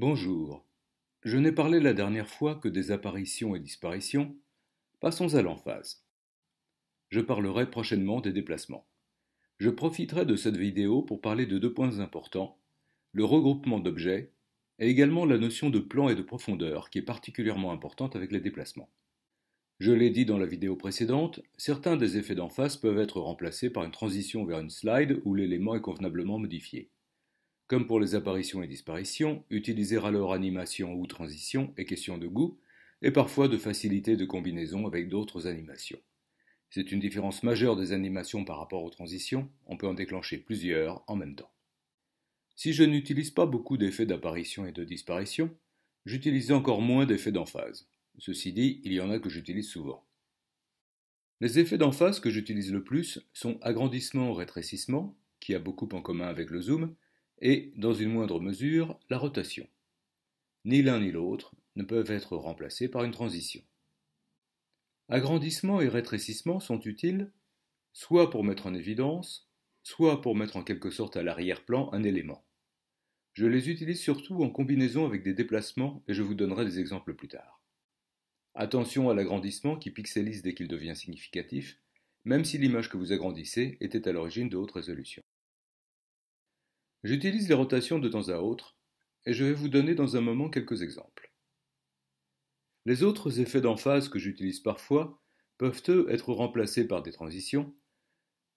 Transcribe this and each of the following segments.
Bonjour. Je n'ai parlé la dernière fois que des apparitions et disparitions. Passons à l'emphase. Je parlerai prochainement des déplacements. Je profiterai de cette vidéo pour parler de deux points importants, le regroupement d'objets et également la notion de plan et de profondeur qui est particulièrement importante avec les déplacements. Je l'ai dit dans la vidéo précédente, certains des effets d'emphase peuvent être remplacés par une transition vers une slide où l'élément est convenablement modifié. Comme pour les apparitions et disparitions, utiliser alors animation ou transition est question de goût et parfois de facilité de combinaison avec d'autres animations. C'est une différence majeure des animations par rapport aux transitions, on peut en déclencher plusieurs en même temps. Si je n'utilise pas beaucoup d'effets d'apparition et de disparition, j'utilise encore moins d'effets d'emphase. Ceci dit, il y en a que j'utilise souvent. Les effets d'emphase que j'utilise le plus sont agrandissement-rétrécissement, qui a beaucoup en commun avec le zoom, et, dans une moindre mesure, la rotation. Ni l'un ni l'autre ne peuvent être remplacés par une transition. Agrandissement et rétrécissement sont utiles soit pour mettre en évidence, soit pour mettre en quelque sorte à l'arrière-plan un élément. Je les utilise surtout en combinaison avec des déplacements et je vous donnerai des exemples plus tard. Attention à l'agrandissement qui pixelise dès qu'il devient significatif, même si l'image que vous agrandissez était à l'origine de haute résolution. J'utilise les rotations de temps à autre, et je vais vous donner dans un moment quelques exemples. Les autres effets d'emphase que j'utilise parfois peuvent eux être remplacés par des transitions,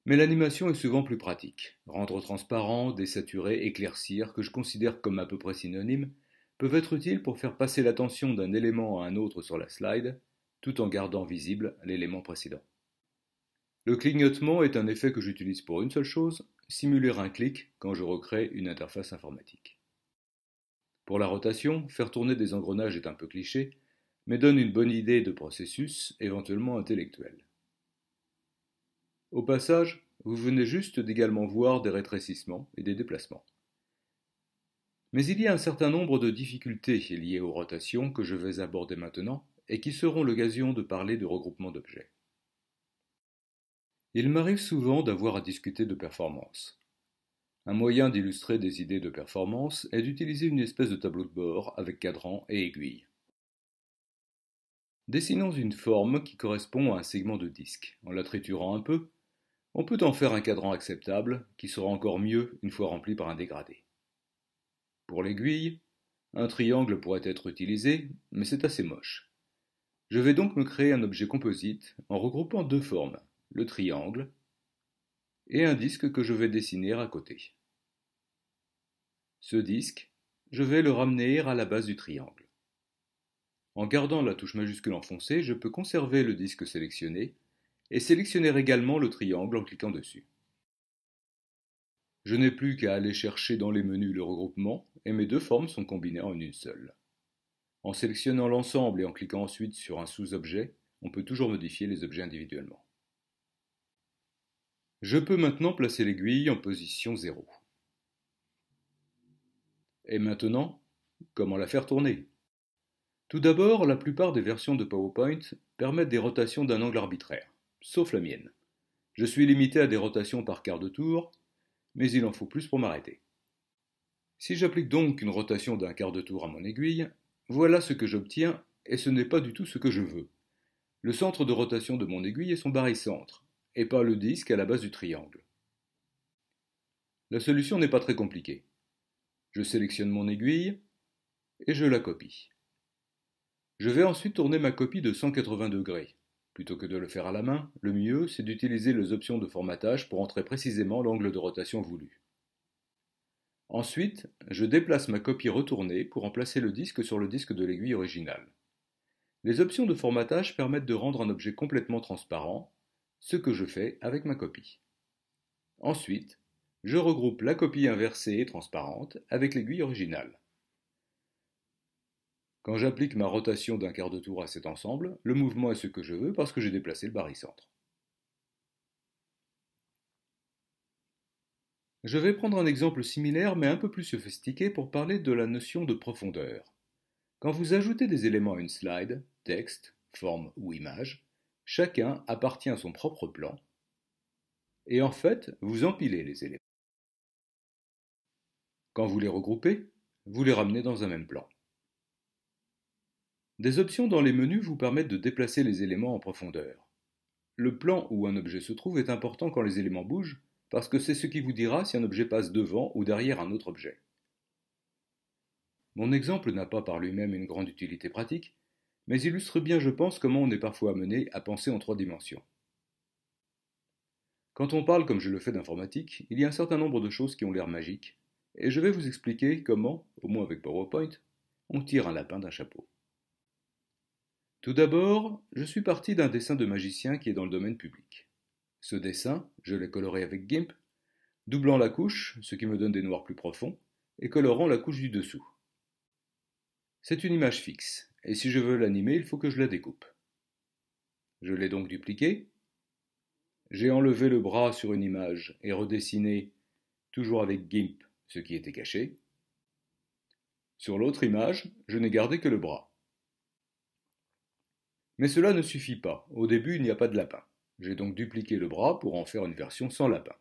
mais l'animation est souvent plus pratique. Rendre transparent, désaturer, éclaircir, que je considère comme à peu près synonymes, peuvent être utiles pour faire passer l'attention d'un élément à un autre sur la slide, tout en gardant visible l'élément précédent. Le clignotement est un effet que j'utilise pour une seule chose, simuler un clic quand je recrée une interface informatique. Pour la rotation, faire tourner des engrenages est un peu cliché, mais donne une bonne idée de processus, éventuellement intellectuel. Au passage, vous venez juste d'également voir des rétrécissements et des déplacements. Mais il y a un certain nombre de difficultés liées aux rotations que je vais aborder maintenant et qui seront l'occasion de parler de regroupement d'objets. Il m'arrive souvent d'avoir à discuter de performance. Un moyen d'illustrer des idées de performance est d'utiliser une espèce de tableau de bord avec cadran et aiguille. Dessinons une forme qui correspond à un segment de disque. En la triturant un peu, on peut en faire un cadran acceptable qui sera encore mieux une fois rempli par un dégradé. Pour l'aiguille, un triangle pourrait être utilisé, mais c'est assez moche. Je vais donc me créer un objet composite en regroupant deux formes, le triangle et un disque que je vais dessiner à côté. Ce disque, je vais le ramener à la base du triangle. En gardant la touche majuscule enfoncée, je peux conserver le disque sélectionné et sélectionner également le triangle en cliquant dessus. Je n'ai plus qu'à aller chercher dans les menus le regroupement et mes deux formes sont combinées en une seule. En sélectionnant l'ensemble et en cliquant ensuite sur un sous-objet, on peut toujours modifier les objets individuellement. Je peux maintenant placer l'aiguille en position 0. Et maintenant, comment la faire tourner? Tout d'abord, la plupart des versions de PowerPoint permettent des rotations d'un angle arbitraire, sauf la mienne. Je suis limité à des rotations par quart de tour, mais il en faut plus pour m'arrêter. Si j'applique donc une rotation d'un quart de tour à mon aiguille, voilà ce que j'obtiens, et ce n'est pas du tout ce que je veux. Le centre de rotation de mon aiguille est son barycentre, et pas le disque à la base du triangle. La solution n'est pas très compliquée. Je sélectionne mon aiguille, et je la copie. Je vais ensuite tourner ma copie de 180 degrés. Plutôt que de le faire à la main, le mieux c'est d'utiliser les options de formatage pour entrer précisément l'angle de rotation voulu. Ensuite, je déplace ma copie retournée pour remplacer le disque sur le disque de l'aiguille originale. Les options de formatage permettent de rendre un objet complètement transparent, ce que je fais avec ma copie. Ensuite, je regroupe la copie inversée et transparente avec l'aiguille originale. Quand j'applique ma rotation d'un quart de tour à cet ensemble, le mouvement est ce que je veux parce que j'ai déplacé le barycentre. Je vais prendre un exemple similaire mais un peu plus sophistiqué pour parler de la notion de profondeur. Quand vous ajoutez des éléments à une slide, texte, forme ou image, chacun appartient à son propre plan et en fait, vous empilez les éléments. Quand vous les regroupez, vous les ramenez dans un même plan. Des options dans les menus vous permettent de déplacer les éléments en profondeur. Le plan où un objet se trouve est important quand les éléments bougent, parce que c'est ce qui vous dira si un objet passe devant ou derrière un autre objet. Mon exemple n'a pas par lui-même une grande utilité pratique, mais illustre bien, je pense, comment on est parfois amené à penser en 3 dimensions. Quand on parle comme je le fais d'informatique, il y a un certain nombre de choses qui ont l'air magiques, et je vais vous expliquer comment, au moins avec PowerPoint, on tire un lapin d'un chapeau. Tout d'abord, je suis parti d'un dessin de magicien qui est dans le domaine public. Ce dessin, je l'ai coloré avec GIMP, doublant la couche, ce qui me donne des noirs plus profonds, et colorant la couche du dessous. C'est une image fixe, et si je veux l'animer, il faut que je la découpe. Je l'ai donc dupliquée. J'ai enlevé le bras sur une image et redessiné, toujours avec GIMP, ce qui était caché. Sur l'autre image, je n'ai gardé que le bras. Mais cela ne suffit pas, au début il n'y a pas de lapin. J'ai donc dupliqué le bras pour en faire une version sans lapin.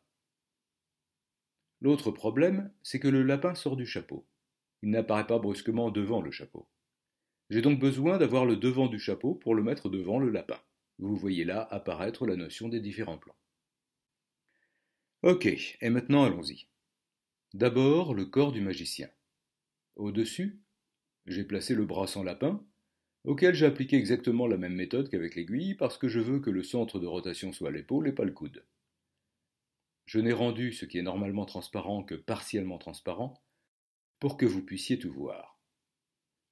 L'autre problème, c'est que le lapin sort du chapeau. Il n'apparaît pas brusquement devant le chapeau. J'ai donc besoin d'avoir le devant du chapeau pour le mettre devant le lapin. Vous voyez là apparaître la notion des différents plans. Ok, et maintenant allons-y. D'abord, le corps du magicien. Au-dessus, j'ai placé le bras sans lapin, auquel j'ai appliqué exactement la même méthode qu'avec l'aiguille parce que je veux que le centre de rotation soit l'épaule et pas le coude. Je n'ai rendu ce qui est normalement transparent que partiellement transparent pour que vous puissiez tout voir.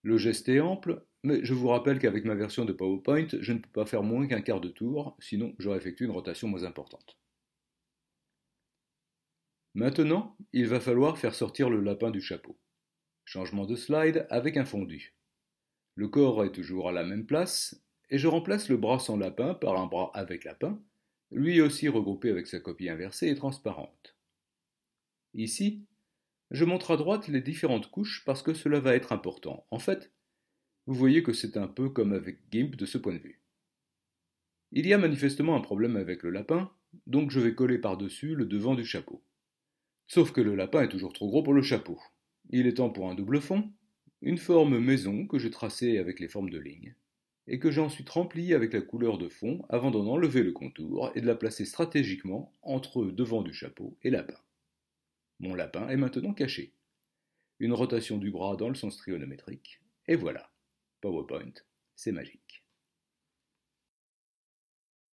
Le geste est ample, mais je vous rappelle qu'avec ma version de PowerPoint, je ne peux pas faire moins qu'un quart de tour, sinon j'aurais effectué une rotation moins importante. Maintenant, il va falloir faire sortir le lapin du chapeau. Changement de slide avec un fondu. Le corps est toujours à la même place, et je remplace le bras sans lapin par un bras avec lapin, lui aussi regroupé avec sa copie inversée et transparente. Ici, je montre à droite les différentes couches parce que cela va être important. En fait, vous voyez que c'est un peu comme avec GIMP de ce point de vue. Il y a manifestement un problème avec le lapin, donc je vais coller par-dessus le devant du chapeau. Sauf que le lapin est toujours trop gros pour le chapeau. Il est temps pour un double fond, une forme maison que j'ai tracée avec les formes de lignes, et que j'ai ensuite remplie avec la couleur de fond avant d'en enlever le contour et de la placer stratégiquement entre devant du chapeau et lapin. Mon lapin est maintenant caché. Une rotation du bras dans le sens trigonométrique, et voilà. PowerPoint, c'est magique.